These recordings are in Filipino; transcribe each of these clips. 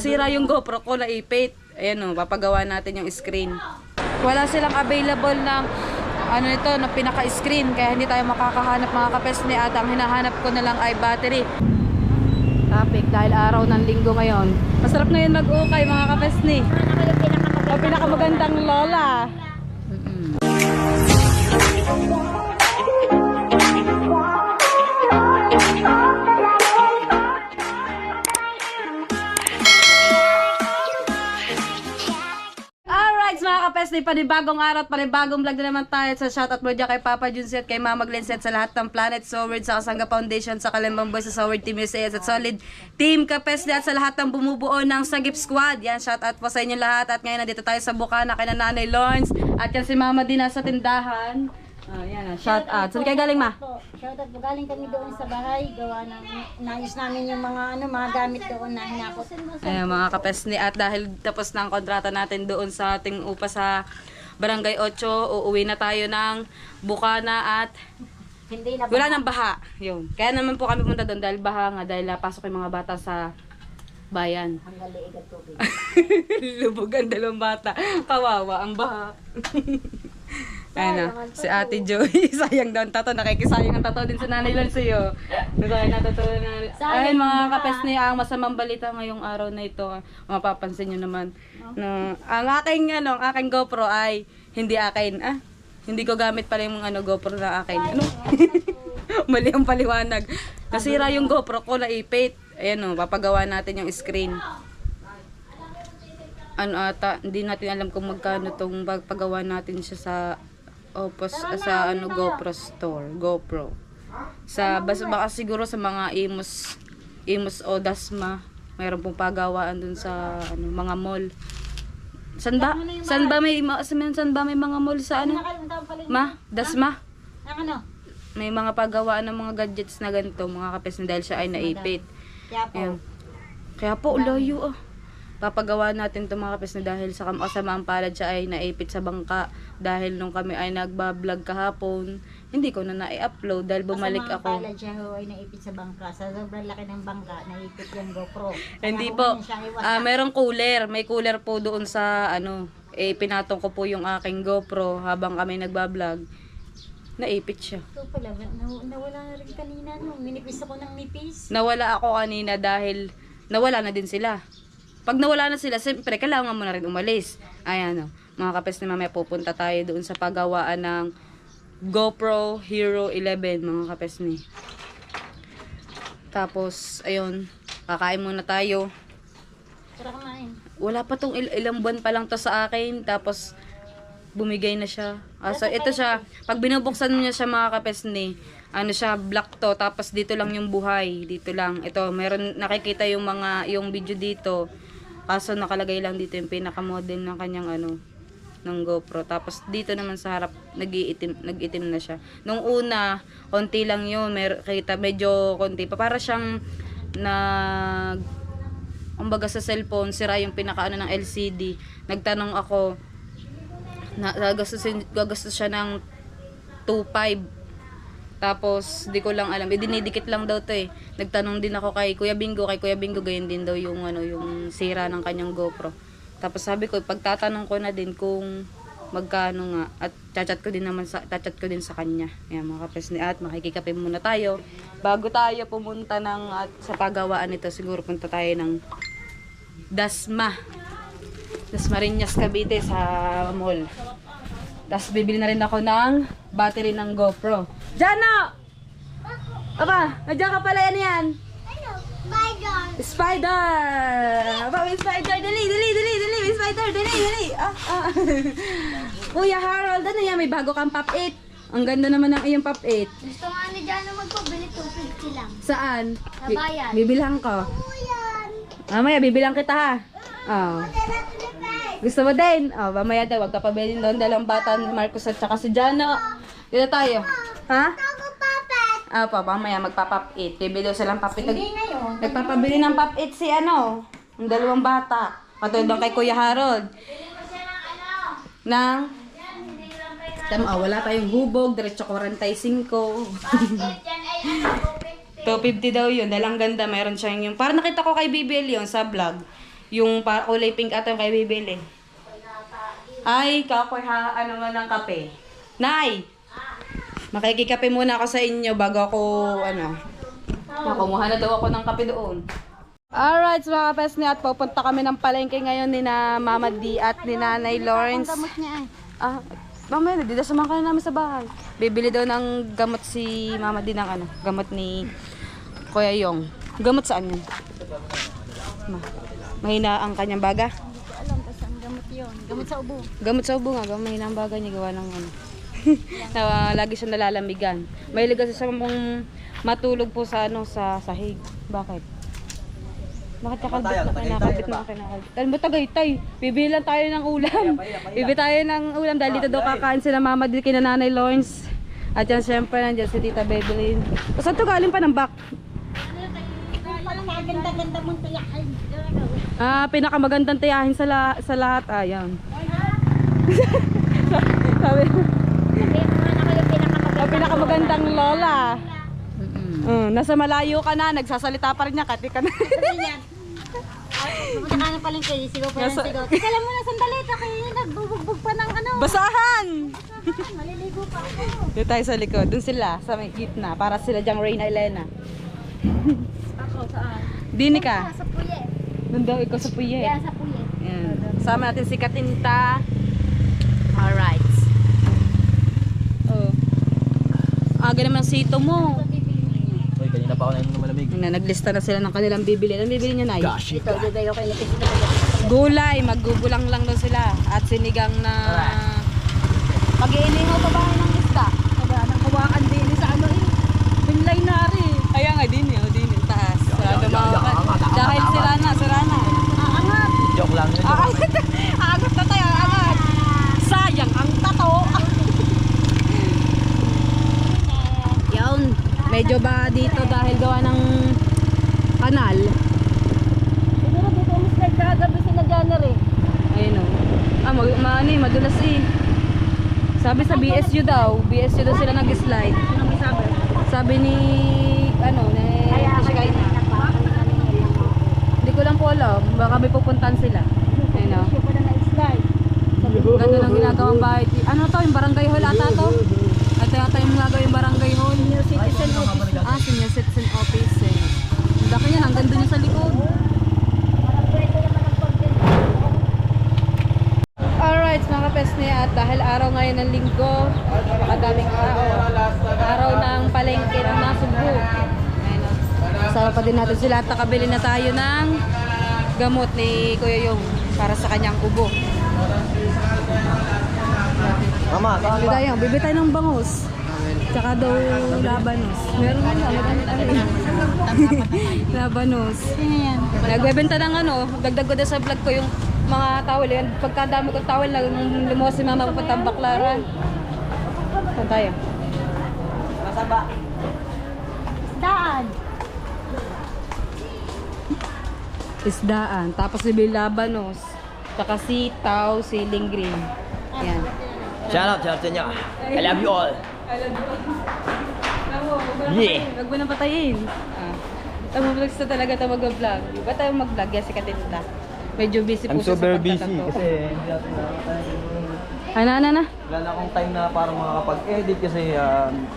Nasira yung GoPro ko, naipit. Ayan o, papagawa natin yung screen. Wala silang available ng ano ito, na pinaka-screen. Kaya hindi tayo makakahanap mga kapesni. At ang hinahanap ko na lang ay battery. Topic, dahil araw ng linggo ngayon. Masarap na yun mag-ukay mga kapesni. O pinakamagandang lola. Mga kapesni, panibagong araw at panibagong vlog na naman tayo sa shoutout mo dyan kay Papa Junsi at kay Mama Glenset sa lahat ng Planet Soward, sa Kasangga Foundation, sa Kalembang Boys, sa Soward Team USA at Solid Team Kapesni at sa lahat ng bumubuo ng Sagip Squad. Yan, shoutout po sa inyo lahat at ngayon nandito tayo sa Bukana kay Nanay Lawrence at yan si Mama din nasa tindahan. Yan, shoutout. Saan kayo galing, Ma? Shoutout po, galing kami doon sa bahay, gawa ng naayos namin yung mga gamit doon na hinakot. Ayan mga kapesni, at dahil tapos na ang kontrata natin doon sa ating upa sa Barangay 8, uuwi na tayo ng Bukana at Hindi na wala nang baha. Yun. Kaya naman po kami punta doon dahil baha nga, dahil pasok yung mga bata sa bayan. hanggang liig at tubig. Lubog ang dalawang bata. Kawawa ang baha. Ayun na, si Ate Joy. Sayang daw ang tato. Nakikisayang ang tato din sa Nanay Lance sa'yo. Nasayang natutunan na. Ayun mga kapesni, ang masamang balita ngayong araw na ito. Mapapansin nyo naman. No, ang aking GoPro ay hindi akin. Hindi ko gamit pala yung GoPro na akin. Ano? Mali ang paliwanag. Nasira yung GoPro ko, naipit. Ayan o, papagawa natin yung screen. Hindi natin alam kung magkano itong pagpagawa natin siya sa GoPro store, GoPro. Baka siguro sa mga Imus o Dasma, mayroon pong pagawaan dun sa mga mall. Saan ba may mga mall sa Ma? Dasma? Ano? May mga pagawaan ng mga gadgets na ganito, mga kapes, dahil siya ay naipit. Kaya po. Kaya po, layo Papagawa natin ito mga kapes dahil sa kasamaang palad siya ay naipit sa bangka. Dahil nung kami ay nagbablog kahapon, hindi ko na na-i-upload dahil bumalik ako. Kasamaang palad siya ay naipit sa bangka. Sa sobrang laki ng bangka, naipit yung GoPro. Hindi po. Merong cooler. May cooler po doon sa pinatong ko po yung aking GoPro habang kami nagbablog. Naipit siya. Ito pala, nawala na rin kanina. Minipis ako ng nipis. Nawala ako kanina dahil nawala na din sila. Pag nawala na sila, siyempre, kailangan mo na rin umalis. Ayan mga kapes na mamaya pupunta tayo doon sa paggawaan ng GoPro Hero 11, mga kapes ni. Tapos, ayun, kakain muna tayo. Tara kumain. Wala pa tong ilang buwan pa lang to sa akin. Tapos, bumigay na siya. So, ito siya. Pag binubuksan niya siya mga kapes ni, siya, black to. Tapos, dito lang yung buhay. Dito lang. Ito, meron nakikita yung video dito. Kaso nakalagay lang dito yung pinaka-model ng kanyang ng GoPro. Tapos dito naman sa harap nag-itim na siya. Nung una, konti lang yun, medyo konti pa. Para siyang kumbaga sa cellphone, sira yung ng LCD. Nagtanong ako, gagastos siya ng 2.5. Tapos, di ko lang alam. Dinidikit lang daw to . Nagtanong din ako kay Kuya Bingo. Kay Kuya Bingo, ganyan din daw yung sira ng kanyang GoPro. Tapos sabi ko, pagtatanong ko na din kung magkano nga. At chat ko din sa kanya. Ayan mga kapesni. At makikikape muna tayo. Bago tayo pumunta sa pagawaan nito, siguro punta tayo ng Dasma. Dasmariñas, Cavite sa mall. Tapos bibili na rin ako ng battery ng GoPro. Jano! Aba, nandiyan ka pala yan. Spider! Spider! Aba, may spider! Dali! May spider! Dali! Kuya Harold, yan? May bago kang Pop 8. Ang ganda naman ng iyong Pop 8. Gusto nga ni Jano magpabili 250 lang. Saan? Kabayan. Bibilhan ko. Yan! Mamaya, bibilang kita ha. Gusto mo din? Mamaya daw, wag ka pabili doon. Dalawang bata ni Marcos at saka si Jano. Dito tayo. Ha? Ako papet! Mamaya magpa-Pop 8. Bibili daw silang Pop 8. Hindi ngayon. Nagpapabili ng Pop 8 si yung dalawang bata. Patulong kay Kuya Harold. Wala tayong hubog. Diretso 45. 250 daw yun. Dahil ang ganda. Meron siya yung... Parang nakita ko kay BBL yun sa vlog. Yung kulay pink ata yung kayo bibili. Ay, kakoy ha, ano man ng kape. Nay! Makikikape muna ako sa inyo bago ako, kumuha na daw ako ng kape doon. Alright, mga kapesni, at pupunta kami ng palengke ngayon ni na Mama D at ni Nanay Lawrence. Gamot niya eh. Mamaya, nagdidasamahan ka na namin sa bahay. Bibili daw ng gamot si Mama D ng gamot ni Kuya Yong. Gamot saan yun? Mahina ang kanyang baga? Hindi ko alam kasi ang gamot yun. Gamot sa ubo. Gamot sa ubo nga, mahina ang baga niya, gawa ng na lagi siya nalalamigan. Mahilig kasi siya mong matulog po sa sa sahig. Bakit? Bakit kakabit na kinakabit na kinakabit? Alam mo Tagaytay, bibili lang tayo ng ulam. Bibili tayo ng ulam dahil dito daw kakain sila Mama dito kina Nanay Lawrence. At yan syempre nandiyan si Tita Bebelyn. Saan to galing pa ng back? Parang maganda-ganda mong tiyakin. Pinakamagandang tiyahin sa lahat. Ayan. Sabi, pinakamagandang lola. Nasa malayo ka na, nagsasalita pa rin niya, kati ka na. Pumunta ka na palengke, sigaw pa ng sigaw. Teka lang muna, sandali. Nagbubugbog pa ng Basahan! Maliligo pa ako. Dito tayo sa likod. Doon sila, sa may gitna. Para sila dyang Reyna Elena. Ako, saan? Dini ka. Sa puye. Doon daw ikaw sa puye. Yan, sa puye. Yan. Sama natin si Katinta. Alright. Oh. Aga naman sito mo. Uy, kanina pa ako nainom ng malamig. Naglista na sila ng kanilang bibili. Anong bibili niya, Nay? Gosh, Ito, dayo kayo napisita. Gulay. Maggugulang lang daw sila. At sinigang na... Pag-iinihaw pa ba ng isda? Nang hawakan din sa Binlay na rin. Kaya nga, dini. Taas. Dahil sira na. Aangat. Joke lang yun. Aangat na tayo. Aangat. Sayang ang tato. Yun. Medyo ba dito dahil gawa ng kanal? Siguro dito mas nagkagabi sila dyan rin. Ayun o. Madulas eh. Sabi sa BSU daw sila nag-slide. Anong sabi? Sabi ni, Shikaina. Hindi ko lang po alam. Baka may pupuntahan sila. Ayun o. Siya pa na na-slide. Ganun ang ginagawang bahay. Ano to? Yung barangay hall ata to? At yata yung gagawin barangay hall. Senior citizen office. Senior citizen office eh. Ang laki yan. Hanggang dun yung sa likod. Alright mga kapesne, at dahil araw ngayon ng linggo, napakadaming tao. Araw ng palengke ng Nasugbu. Ayun o. Kasama pa din natin sila at nakabili na tayo ng gamot ni Kuya Yong para sa kanyang ubo. Mama, saan ba? Bibili tayo ng bangus. Tsaka daw labanos. Meron nga labanos. Sino yan? Nagbebenta ng dagdag ko daw sa vlog ko yung mga towel. Yan, pagkadami kong towel, lumuwas si Mama papuntang Baklaran. Saan tayo? Nasaan ba? Daan. Isdaan. Tapos bibili labanos. Tsaka sitaw, siling green. Yan. Shout out sa inyo. I love you all. Yeah. Huwag mo nang patayin. Vlog sa talaga ito mag-vlog. Ba't tayo mag-vlog? Yan si Katinta. Medyo busy po I'm siya so very sa busy pagtatato. kasi hindi natin Ano? wala na akong time na parang makakapag-edit kasi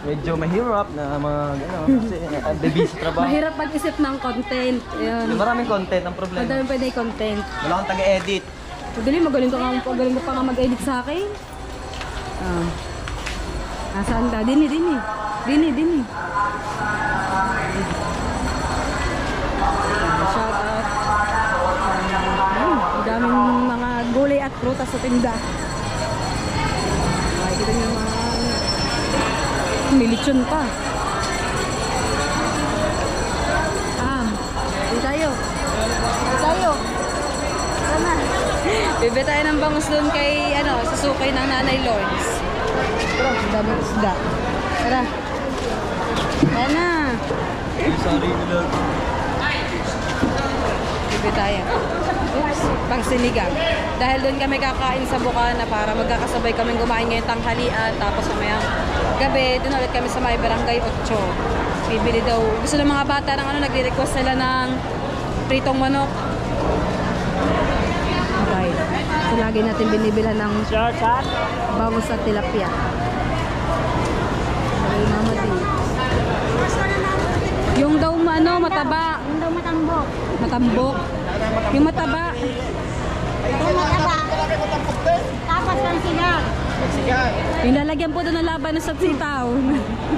medyo mahirap na mga kasi busy sa trabaho. Mahirap mag-isip ng content. Ayun. Maraming content ang problema. Madami pwede content. Wala akong taga-edit. Madali, magaling ka pa nga mag-edit sa akin. Nasaan ka? Dini. Shout out. Ang daming mga gulay at prutas sa tinda. Makikita niyo mga may lechon pa. Di tayo. Tama. Bebe tayo ng bangus doon kay, sa sukay ng Nanay Lawrence. Ang daming isda. Tara. Tara na. Sorry, vlog. Bebe tayo. Oops, pang sinigang. Dahil doon kami kakain sa Bukana para magkakasabay kaming kumain ngayong tanghalian. Tapos mamayang gabi, doon ulit kami sa may barangay 8. Bibili daw. Gusto ng mga bata ng nagre-request sila ng pritong manok. lagi natin binibilhan ng bangus at tilapia. Ay, Mama D. Yung daw mataba. Yung daw matambok. Matambok. Yung mataba. Yung mataba. Tapos lang sila. Yung lalagyan po doon ng laban sa sitaw.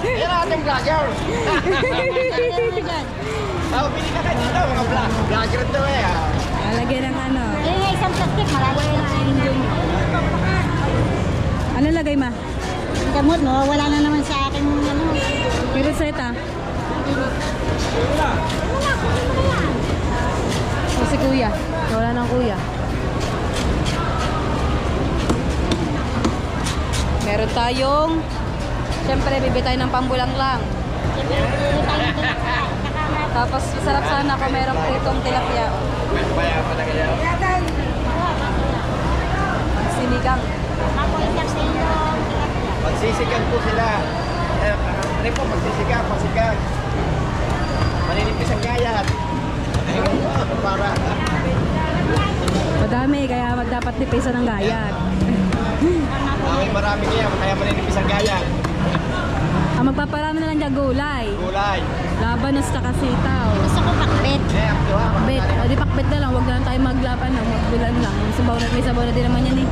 Yan ang ating vlogger. Pili ka kayo dito, mga vlogger ito eh. Lalagyan ng ano. Eh, isang plastic, marami na enjoy. Ano lagay ma? Ang gamot, no? Wala na naman sa akin ano. Yung reseta. O si kuya. Wala ng kuya. Meron tayong, siyempre bibili tayo ng pambulang lang. Tapos masarap sana kung merong pritong tilapia. Kaya pa na kaya. Sinigang. Ako isang silong. Magsisigang po sila. Ano po, magsisigang, pasigang. Maninipis ang gayat. Para. Madami, kaya dapat nipisa ng gayat. Marami niya, kaya maninipis ang gayat. Ang magpaparami na lang dyan gulay. Gulay. Labanos sa kasitaw. Gusto ko pakbet. Eh, ang tuwa. Pakbet. O di pakbet na lang. Huwag na lang tayo maglaban. Magbulan lang. May sabaw na din naman yan eh.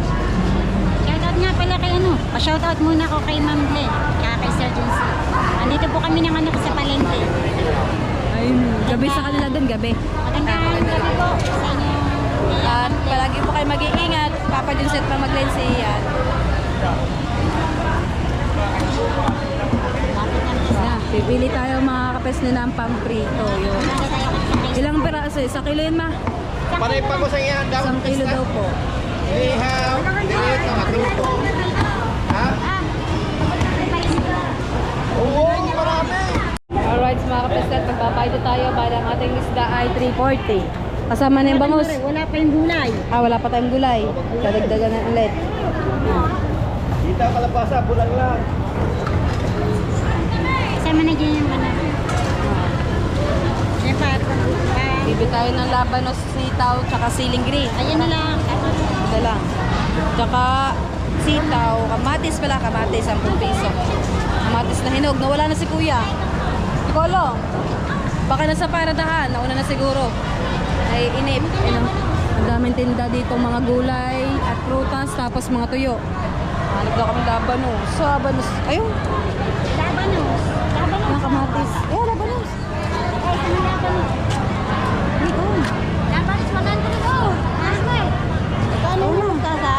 Shoutout nga pala kay ano. Pa-shoutout muna ako kay Ma'am Glenn. Kaya kay Sir Junsi. Andito po kami ng ano sa palengke. Ay, gabi sa kanila dun, gabi. Magandang gabi po sa inyo. At palagi po kayo mag-iingat. Papa Junset pa mag-lense yan. Yan, pipili tayo mga kapes na ng pamprito. Yun. Ilang peraso? 1 kilo yun ma? Panay pa ko sa iyan. 1 kilo daw po. Ihaw. Dito, matuto. Ha? Oo, marami. Alright mga kapes, magpapaydo tayo. Bali ang ating isda ay 340. Kasama na yung bangus. Wala pa yung gulay. Wala pa tayong gulay. Dadagdagan na ulit. Dito kalapasa, bulang lang. Sama na dyan yung ano. Bibili tayo ng labanos, sitaw, tsaka siling green. Ayan na lang. Ito lang. Tsaka sitaw, kamatis pala, kamatis, 10 piso. Kamatis na hinog, nawala na si kuya. Kolo, baka nasa paradahan, nauna na siguro. Ay inip. Ang daming tinda dito, mga gulay at prutas, tapos mga tuyo. Hanap daw kami labanos. Labanos, ayun, Labanos. Labanos. mga kamatis. Labanos. Ay, ano labanos? Dito. Labanos, 100 go. Asway. Paano mo magkasa?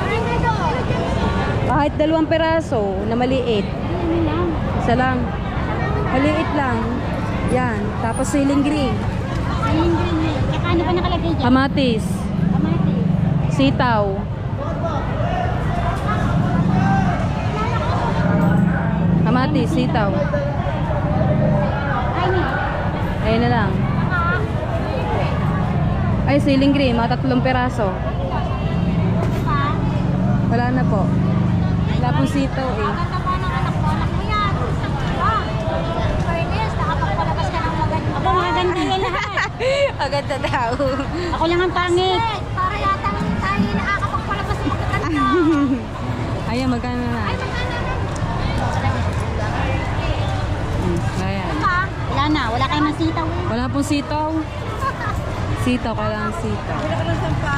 100 go. Kahit 2 peraso na maliit. Ano lang? Isa lang. Maliit lang. Yan. Tapos siling green. Ayun green eh. Tsaka ano pa nakalagay dyan? Kamatis. Kamatis. Sitaw. Kamatis, sitaw. Ay, ni. Ayun na lang. Ay, siling green. Mga 3 peraso. Wala na po. Wala pong sitaw eh. Ganda pa ng anak mo. Anak mo yan. Fairness, nakapagpalabas ka ng maganda. Ako maganda yan lahat. Agad na daw. Ako lang ang pangit. Para yata tayo nakakapagpalabas ng magaganda. Ayan, magkano na. Ayan. Wala na. Wala kayo ng sitaw eh. Wala pong sitaw. Sitaw ka lang sitaw.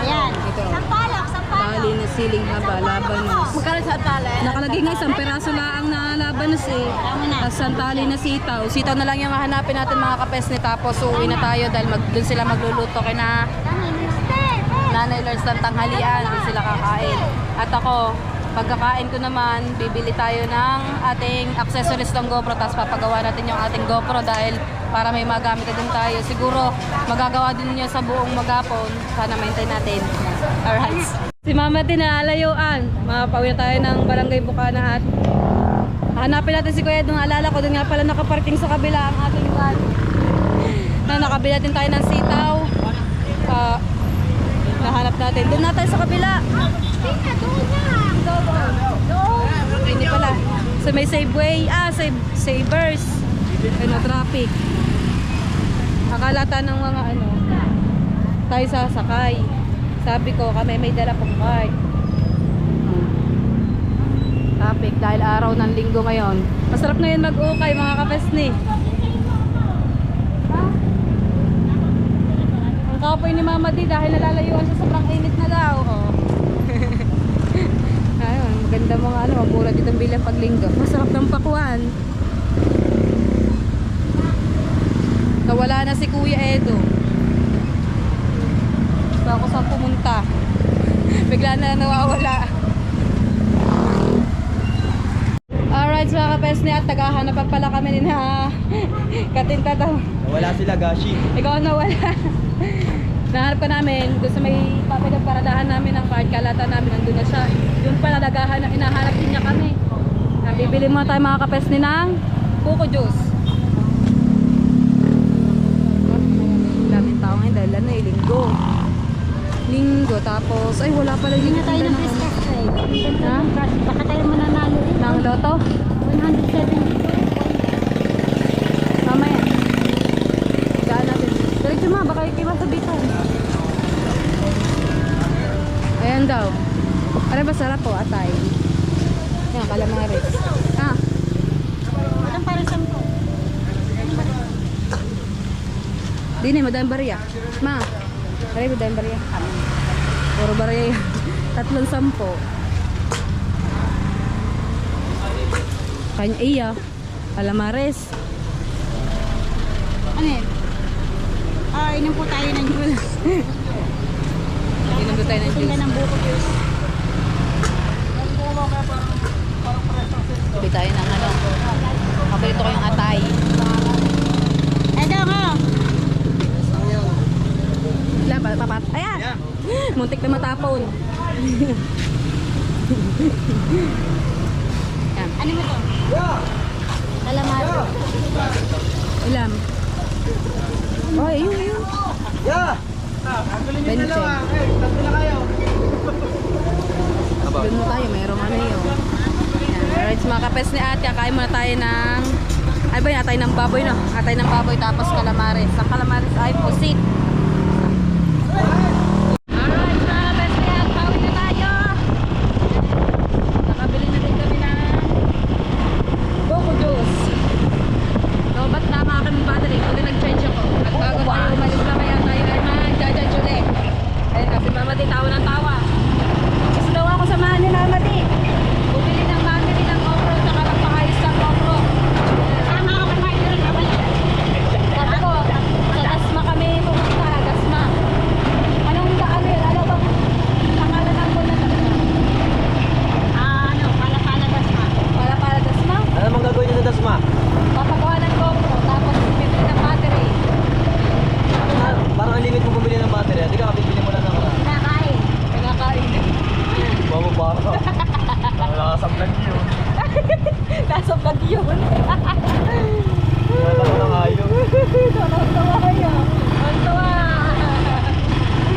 Ayan. Ito. Sampalok, sampalok. Tali na siling haba, labanos. Magkano sa tali? Nakalagay nga 1 peraso lang na labanos eh. Tama na. Tapos ang tali na sitaw. Sitaw na lang yung hahanapin natin mga kapes ni, tapos uuwi na tayo dahil doon sila magluluto kay na Nanay Lars ng tanghalian. Doon sila kakain. At ako, pagkakain ko naman, bibili tayo ng ating accessories ng GoPro, tapos papagawa natin yung ating GoPro dahil para may magamit na din tayo. Siguro magagawa din niya sa buong maghapon. Sana maintain natin. Alright. Si Mama tinalayuan. Mapauwi na tayo ng Barangay Bukana at hanapin natin si Kuya. Doon alala ko, doon nga pala nakaparking sa kabila ang ating van. Nakabili natin tayo ng sitaw. Nahanap natin. Doon na tayo sa kabila. Hindi pala. So may Safeway. Savers. Ano, traffic. Akalata ng mga ano. Tayo sasakay. Sabi ko, kami may dala pong card. Traffic dahil araw ng linggo ngayon. Masarap ngayon mag-ukay mga kapesni. Ang kapoy ni Mama Di dahil nalalayuan sa sobrang init na daw. Oh. Ayun, maganda mga ano, mura dito bilang paglinggo. Masarap ng pakwan. Nawala na si Kuya Edo. So ako saan pumunta? Bigla na nawawala. Alright, mga kapesni at tagahanap pa pala kami ni na Katinta daw. Wala sila, Gashi. Ikaw ang nawala. Nahanap ka namin doon sa may paradahan namin ng card. Kalata namin, nandun na siya. Yun pala naghahanap, inahanap din niya kami. Bibili muna tayo mga kapesni ng Coco Juice. Daming tao ngayon dahil ano eh, linggo. Tapos, ay wala pala Hindi yung na tayo ng Christmas trade. Ha? Baka tayo mananalo rin. Ng loto? 172. Mamaya. Gaan natin. Diretso ma, baka ikiwa sa bitan. Ayan daw. Ano ba sarap po, atay? Yan, calamares. Ha? Walang para sa ko. Di na, madaming bariya. Ma, maray madaming bariya. Puro bariya yan. 310. Kanya iya. Calamares. Ano yun? Inom po tayo ng juice. Inom tayo ng Sila juice. ng buko juice. Sabi tayo ng ano. Paborito ko yung atay. Edo nga. Ilan ba? Papat? Ayan! Muntik na matapon. Yan. Ano mo to? Calamari. Ilan? Oh, yun. Yeah! Benche. Tatlo na kayo. Doon mo tayo, mayroong ano yun. Yan. Alright, mga kapes ni ate, kain muna tayo ng... Ay ba yun? Atay ng baboy, no? Atay ng baboy tapos calamares. Ang calamares ay pusit. Alright, mga kapes ni ate, pauwi na tayo. Nakabili na din kami ng Coco Juice. Lobat na ang aking battery. Kung nag-change ako. At bago tayo umalis na kaya tayo ay mag-judge ulit. Ayun kasi Mama Di, tawa ng tawa. Gusto daw ako samahan ni Mama Di. Bumili ng battery ng GoPro tsaka ng pakayos ng GoPro. Tama ako kay Michael. Sabi ko, sa Dasma kami pumunta. Dasma. Anong daan yun? Ano ba? Pangalan ng bulan na ito? Ano? Pala Dasma. Para Dasma? Ano mong gagawin niyo sa Dasma? Papagawa ng GoPro. Tapos bibili ng battery. Parang ang limit mo bumili ng battery. Hindi ka, bibili mo lang ng Nakain. Pinakain. bago baka. Nasa vlog yun. Nasa vlog yun. Wala ko ng ayaw. Tawa yun. Ang tawa.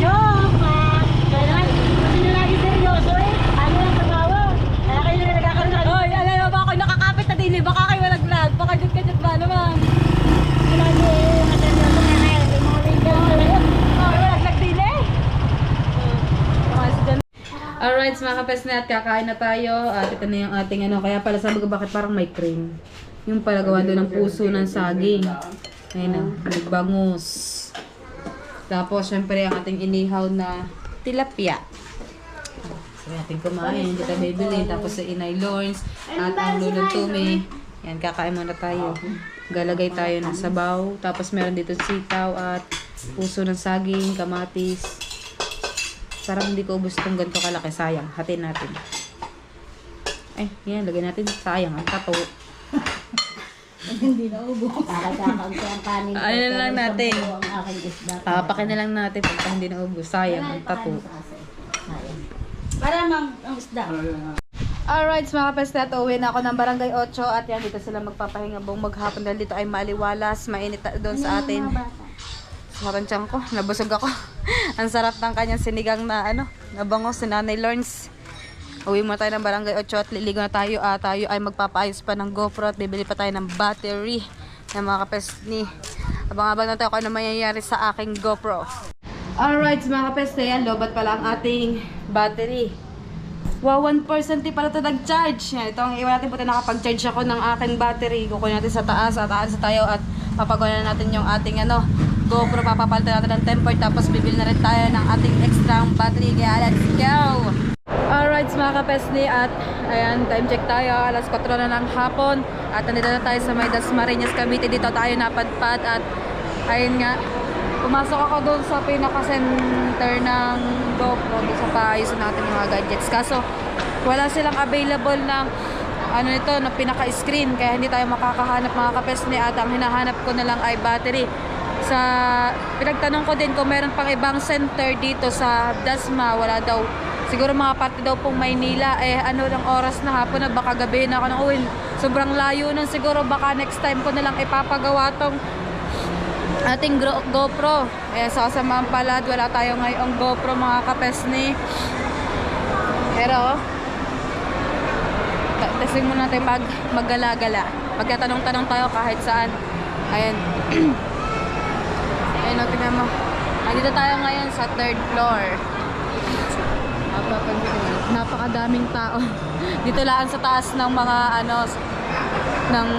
Joke lang. Kaya naman, kasi na lagi seryoso eh. Ano lang tumawa? Kaya kayo na nagkakaroon ng... Oy, alam mo ba ako nakakapit na din eh. Baka kayo nag-vlog. Baka jut ba naman. Lagi eh, maseryoso na kayo. Yung mga legal talaga. Oh, nag-vlog din eh. Alright, mga kapesnet, kakain na tayo. At ito na yung ating ano. Kaya pala sabi ko bakit parang may cream. Yung pala gawa doon ng puso ng saging. Ayun na, nagbangus. Tapos, syempre, ang ating inihaw na tilapia. So, natin kumain. Hindi tayo bibili. Tapos, sa inay Lawrence at ang lulong tumi. Yan, kakain muna tayo. Galagay tayo ng sabaw. Tapos, meron dito sitaw at puso ng saging, kamatis. Parang hindi ko ubos itong ganito kalaki. Sayang. Hatin natin. Ay, yan. Lagay natin. Sayang. Ang tato. Kakagkakag ko ang kanin. Ano na lang natin. Ang aking isda. Papakin na lang natin pagka hindi na ubos. Sayang. Ang tato. Para ang isda. Alright, mga kapestet. Uwi na ako ng Barangay 8. At yan, dito sila magpapahinga buong maghapon. Dahil dito ay maliwalas. Mainit doon sa atin. Sarang tiyan ko. Nabusog ako. Ang sarap ng kanyang sinigang na nabango si Nanay Lawrence. Uwi muna tayo ng Barangay 8 at liligo na tayo. Tayo ay magpapaayos pa ng GoPro at bibili pa tayo ng battery ng mga kapesni. Abang-abang na tayo kung ano mangyayari sa aking GoPro. Alright, mga kapeste, yan, lobat pala ang ating battery. Wow, 1% pala ito nag-charge. Yan, ito ang iwan natin, buti nakapag-charge ako ng aking battery. Kukunin natin sa taas at aalis tayo at papagawa natin yung ating GoPro. Papapalitan natin ng temper, tapos bibili na rin tayo ng ating extra battery. Kaya let's go! Alright, mga kapeste, at ayan, time check tayo. Alas 4 na ng hapon. At nandito na tayo sa may Dasmariñas, Cavite. Dito tayo napadpad at ayun nga, pumasok ako doon sa pinaka-center ng GoPro, doon sa paayos natin mga gadgets. Kaso, wala silang available ng nito, na pinaka-screen. Kaya hindi tayo makakahanap mga kapesne. At ang hinahanap ko na lang ay battery. Pinagtanong ko din kung meron pang ibang center dito sa Dasma. Wala daw. Siguro mga parte daw pong Maynila. Ano lang oras na hapon na, baka gabi na ako ng uwin. Sobrang layo nun siguro. Baka next time ko na lang ipapagawa tong ating GoPro. Sa kasamaan palad, wala tayo ngayong GoPro mga kapesni. Pero testing muna natin maggala-gala. Magkatanong-tanong tayo kahit saan. Ayan. Ayan o, tingnan mo. Nandito tayo ngayon sa 3rd floor. Napakadaming tao. Dito lang sa taas ng mga ng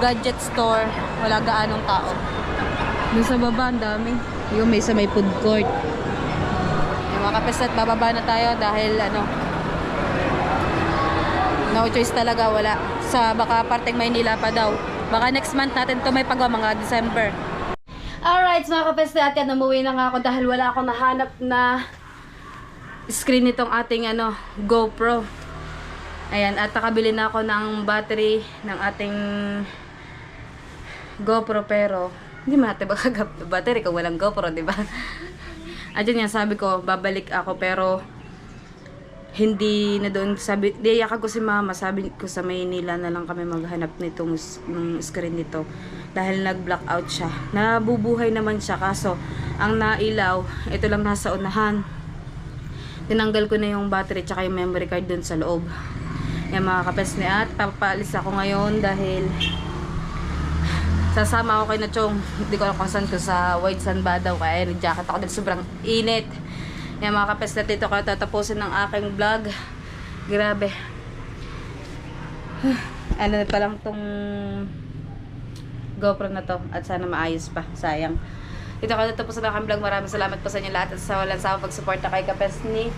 gadget store. Wala gaanong tao. Doon sa baba, ang dami. Yung may food court. Yung mga kapesat, bababa na tayo dahil no choice talaga, wala. Baka parteng Maynila pa daw. Baka next month natin to may pagawa, mga December. Alright, mga kapesat, yan, umuwi na nga ako dahil wala akong nahanap na screen nitong ating GoPro. Ayan, at nakabili na ako ng battery ng ating GoPro, pero hindi man natin battery kung walang GoPro, diba? Adyan yan, sabi ko, babalik ako, pero hindi na doon. Iyakan ko si mama, sabi ko sa Maynila na lang kami maghanap nitong screen nito. Dahil nag-blackout siya. Nabubuhay naman siya, kaso ang nailaw, ito lang nasa unahan. Tinanggal ko na yung battery tsaka yung memory card doon sa loob. Yan mga kapesne, at papaalis ako ngayon dahil sasama ako kay Nachong. Hindi ko alam kung saan ko, sa White Sand ba daw. Kaya nag-jacket ako dahil sobrang init. Yan mga kapesne, dito ko tatapusin ng aking vlog. Grabe. Ano na pa lang tong GoPro na to. At sana maayos pa. Sayang. Dito ko tatapusin ng aking vlog. Maraming salamat po sa inyo lahat. At sa walang sawa pag-suporta kay Kapesne.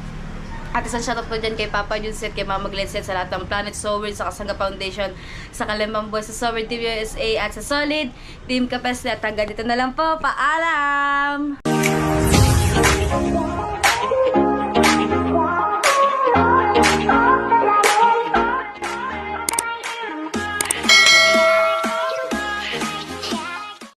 At isang shoutout po dyan kay Papa Junset, kay Mama Glenset, sa lahat ng Planet Sovereign, sa Kasanga Foundation, sa Kalimang Boy, sa Sovereign TV USA, at sa Solid Team Kapesne. At hanggang dito na lang po. Paalam!